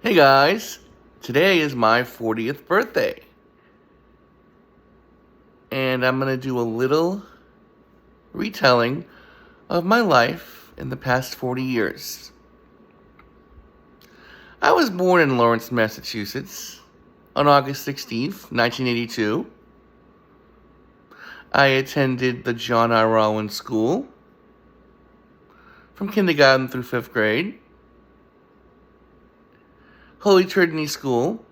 Hey guys, today is my 40th birthday. And I'm going to do a little retelling of my life in the past 40 years. I was born in Lawrence, Massachusetts on August 16th, 1982. I attended the John R. Rollins School from kindergarten through 5th grade, Holy Trinity School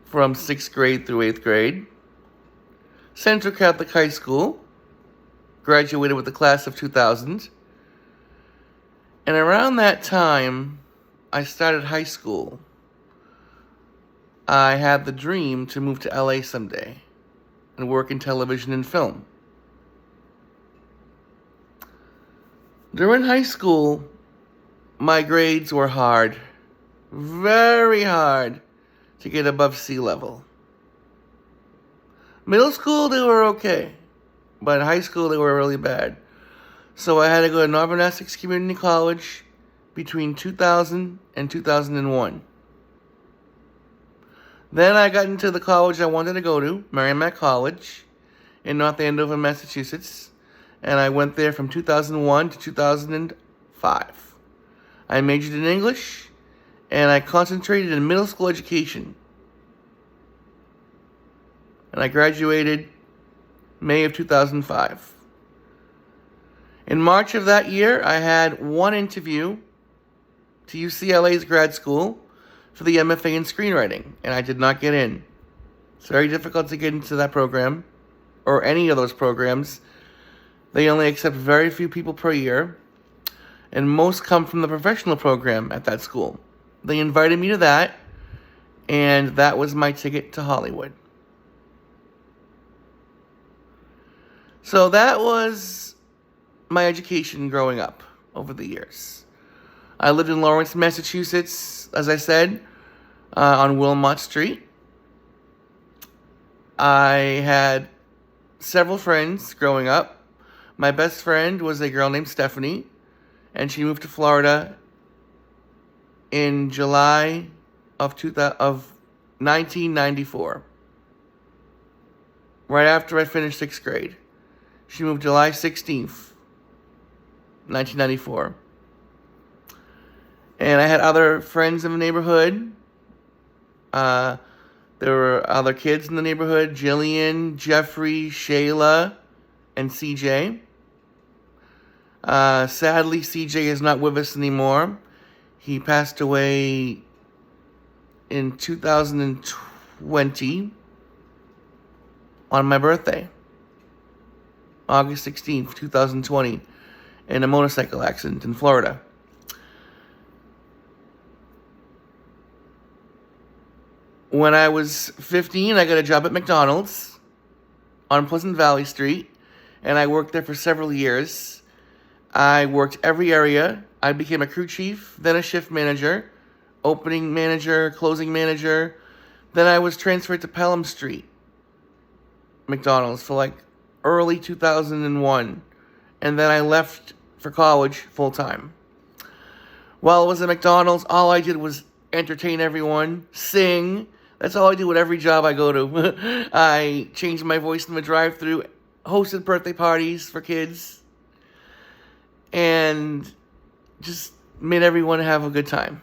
from 6th grade through 8th grade, Central Catholic High School, graduated with the class of 2000, and around that time, I started high school. I had the dream to move to LA someday and work in television and film. During high school, my grades were hard, very hard, to get above sea level. Middle school, they were okay, but in high school, they were really bad. So I had to go to Northern Essex Community College between 2000 and 2001. Then I got into the college I wanted to go to, Merrimack College, in North Andover, Massachusetts, and I went there from 2001 to 2005. I majored in English, and I concentrated in middle school education. And I graduated May of 2005. In March of that year, I had one interview to UCLA's grad school for the MFA in screenwriting, and I did not get in. It's very difficult to get into that program, or any of those programs. They only accept very few people per year, and most come from the professional program at that school. They invited me to that, and that was my ticket to Hollywood. So that was my education growing up over the years. I lived in Lawrence, Massachusetts, as I said, on Wilmot Street. I had several friends growing up. My best friend was a girl named Stephanie, and she moved to Florida in July of 1994. Right after I finished 6th grade. She moved July 16th, 1994. And I had other friends in the neighborhood. There were other kids in the neighborhood: Jillian, Jeffrey, Shayla, and CJ. Sadly, CJ is not with us anymore. He passed away in 2020 on my birthday, August 16th, 2020, in a motorcycle accident in Florida. When I was 15, I got a job at McDonald's on Pleasant Valley Street, and I worked there for several years. I worked every area. I became a crew chief, then a shift manager, opening manager, closing manager. Then I was transferred to Pelham Street McDonald's for like early 2001, and then I left for college full time. While I was at McDonald's, all I did was entertain everyone, sing. That's all I do with every job I go to. I changed my voice in the drive-thru, hosted birthday parties for kids, and just made everyone have a good time.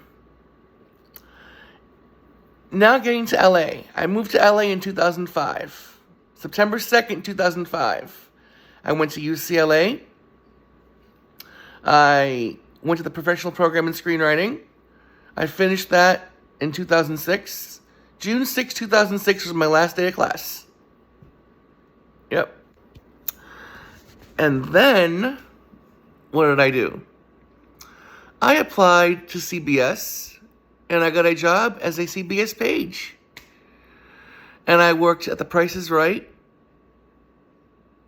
Now getting to LA. I moved to LA in 2005. September 2nd, 2005. I went to UCLA. I went to the professional program in screenwriting. I finished that in 2006. June 6, 2006 was my last day of class. Yep. And then, what did I do? I applied to CBS, and I got a job as a CBS page. And I worked at The Price is Right,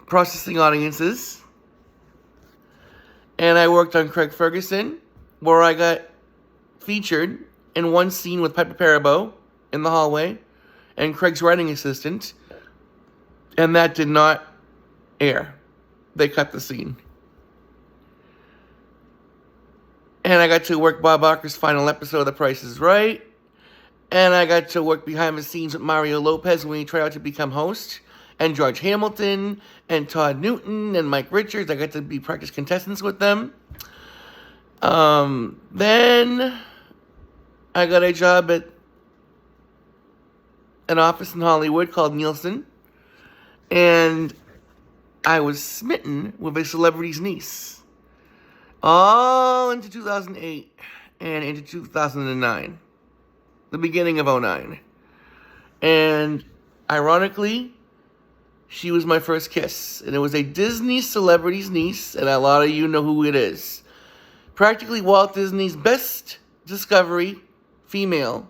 processing audiences. And I worked on Craig Ferguson, where I got featured in one scene with Piper Perabo in the hallway, and Craig's writing assistant. And that did not air. They cut the scene. And I got to work Bob Barker's final episode of The Price is Right. And I got to work behind the scenes with Mario Lopez when he tried out to become host. And George Hamilton, and Todd Newton, and Mike Richards. I got to be practice contestants with them. Then I got a job at an office in Hollywood called Nielsen. And I was smitten with a celebrity's niece. All into 2008 and into 2009. The beginning of 2009. And ironically, she was my first kiss. And it was a Disney celebrity's niece, and a lot of you know who it is. Practically Walt Disney's best discovery female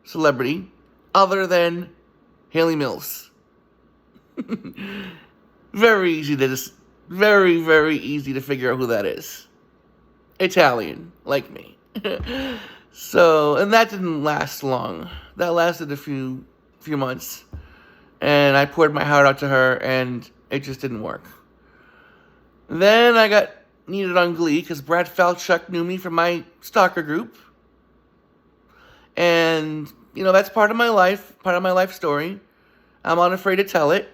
celebrity, other than Haley Mills. Very easy to figure out who that is. Italian, like me. So, and that didn't last long. That lasted a few months. And I poured my heart out to her, and it just didn't work. Then I got needed on Glee, because Brad Falchuk knew me from my stalker group. And, that's part of my life story. I'm unafraid to tell it.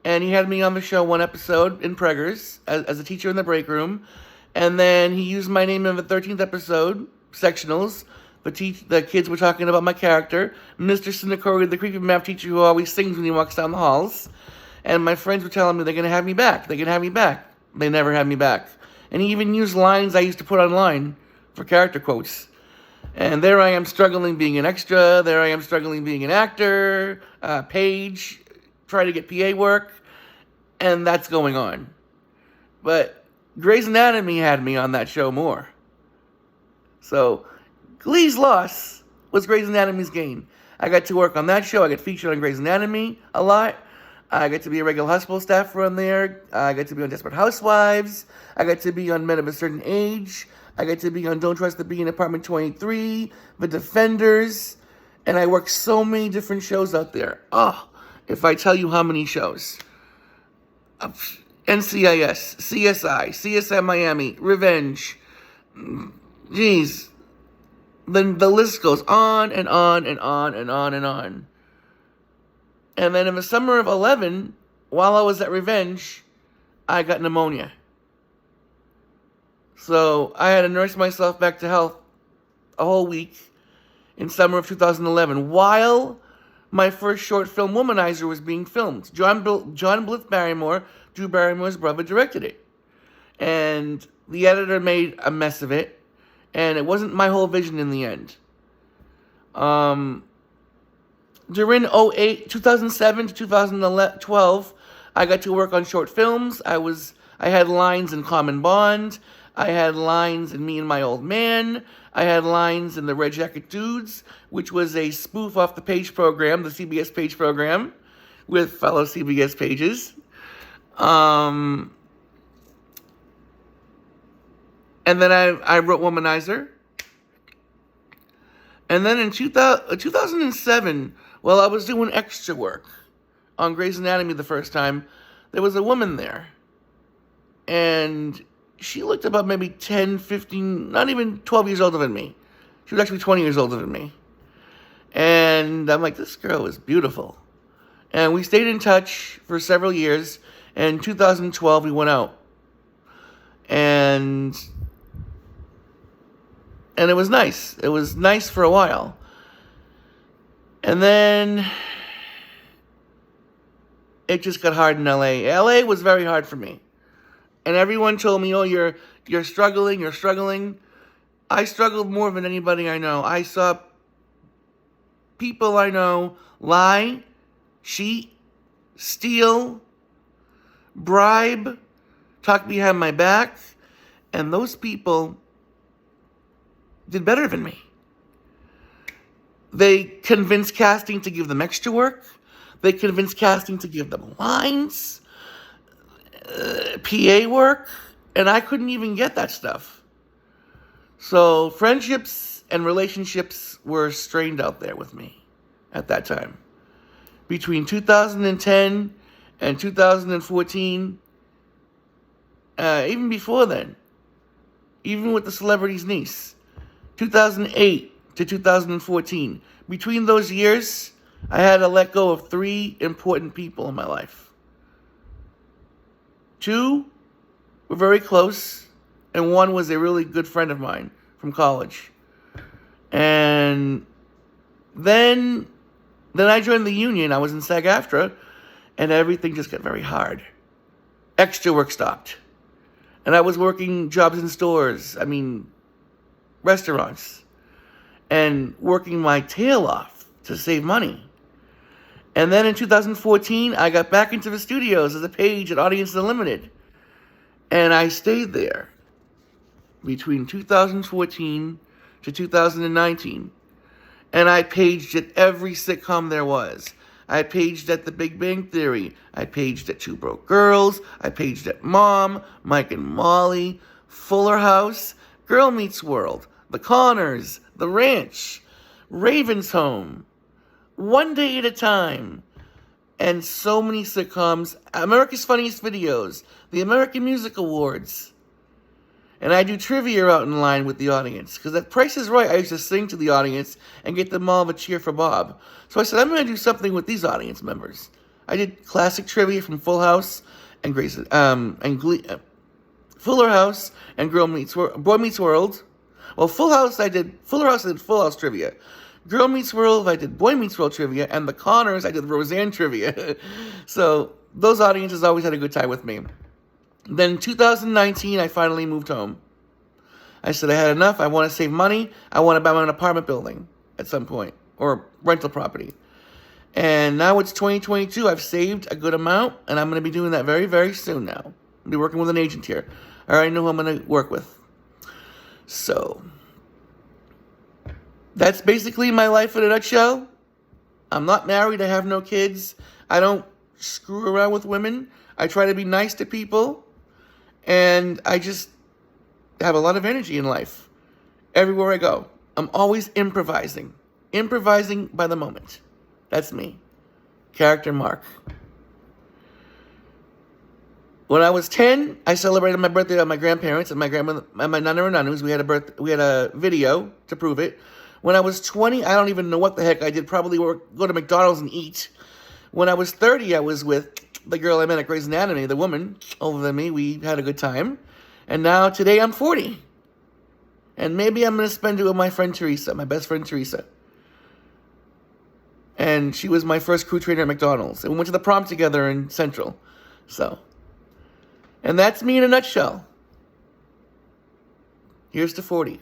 And he had me on the show one episode in Preggers as a teacher in the break room. And then he used my name in the 13th episode, Sectionals. The kids were talking about my character, Mr. Sinakori, the creepy math teacher who always sings when he walks down the halls. And my friends were telling me they're going to have me back. They never had me back. And he even used lines I used to put online for character quotes. And there I am struggling being an extra. There I am struggling being an actor, page, trying to get PA work. And that's going on. But Grey's Anatomy had me on that show more. So Glee's loss was Grey's Anatomy's gain. I got to work on that show. I got featured on Grey's Anatomy a lot. I got to be a regular hospital staffer on there. I got to be on Desperate Housewives. I got to be on Men of a Certain Age. I got to be on Don't Trust the Bee in Apartment 23, The Defenders. And I worked so many different shows out there. Oh, if I tell you how many shows. NCIS, CSI, CSI Miami, Revenge. Jeez. Then the list goes on and on and on and on and on. And then in the summer of 2011, while I was at Revenge, I got pneumonia. So I had to nurse myself back to health a whole week in summer of 2011, while my first short film, Womanizer, was being filmed. John Blyth Barrymore, Drew Barrymore's brother, directed it. And the editor made a mess of it. And it wasn't my whole vision in the end. During 2007 to 2012, I got to work on short films. I had lines in Common Bond. I had lines in Me and My Old Man. I had lines in The Red Jacket Dudes, which was a spoof off the Page program, the CBS Page program, with fellow CBS Pages. And then I wrote Womanizer. And then in 2007, while I was doing extra work on Grey's Anatomy the first time, there was a woman there. And she looked about maybe 10, 15, not even 12 years older than me. She was actually 20 years older than me. And I'm like, this girl is beautiful. And we stayed in touch for several years. And in 2012, we went out. And it was nice. It was nice for a while. And then it just got hard in LA. LA was very hard for me. And everyone told me, oh, you're struggling. I struggled more than anybody I know. I saw people I know lie, cheat, steal, bribe, talk behind my back. And those people did better than me. They convinced casting to give them extra work. They convinced casting to give them lines, PA work, and I couldn't even get that stuff. So friendships and relationships were strained out there with me at that time. Between 2010 and 2014, even before then, even with the celebrity's niece. 2008 to 2014. Between those years, I had to let go of 3 important people in my life. 2 were very close, and 1 was a really good friend of mine from college. And then I joined the union. I was in SAG-AFTRA, and everything just got very hard. Extra work stopped. And I was working jobs in stores, restaurants, and working my tail off to save money. And then in 2014, I got back into the studios as a page at Audience Unlimited. And I stayed there between 2014 to 2019. And I paged at every sitcom there was. I paged at The Big Bang Theory. I paged at Two Broke Girls. I paged at Mom, Mike and Molly, Fuller House, Girl Meets World, The Connors, The Ranch, Raven's Home, One Day at a Time, and so many sitcoms, America's Funniest Videos, the American Music Awards. And I do trivia out in line with the audience. Because at Price is Right, I used to sing to the audience and get them all to cheer for Bob. So I said, I'm going to do something with these audience members. I did classic trivia from Full House and Glee, Fuller House and Boy Meets World. Well, Fuller House I did Full House trivia. Girl Meets World, I did Boy Meets World trivia. And The Connors, I did Roseanne trivia. So those audiences always had a good time with me. Then in 2019, I finally moved home. I said I had enough. I want to save money. I want to buy my own apartment building at some point, or rental property. And now it's 2022. I've saved a good amount, and I'm going to be doing that very, very soon now. I'll be working with an agent here. I already know who I'm going to work with. So that's basically my life in a nutshell. I'm not married. I have no kids. I don't screw around with women. I try to be nice to people. And I just have a lot of energy in life. Everywhere I go, I'm always improvising. Improvising by the moment. That's me. Character Mark. When I was 10, I celebrated my birthday with my grandparents and my grandmother and my nana and nanus. We had a video to prove it. When I was 20, I don't even know what the heck I did. Probably go to McDonald's and eat. When I was 30, I was with the girl I met at Grey's Anatomy, the woman older than me. We had a good time. And now, today, I'm 40. And maybe I'm going to spend it with my friend Teresa, my best friend Teresa. And she was my first crew trainer at McDonald's. And we went to the prom together in Central. So, and that's me in a nutshell. Here's to 40.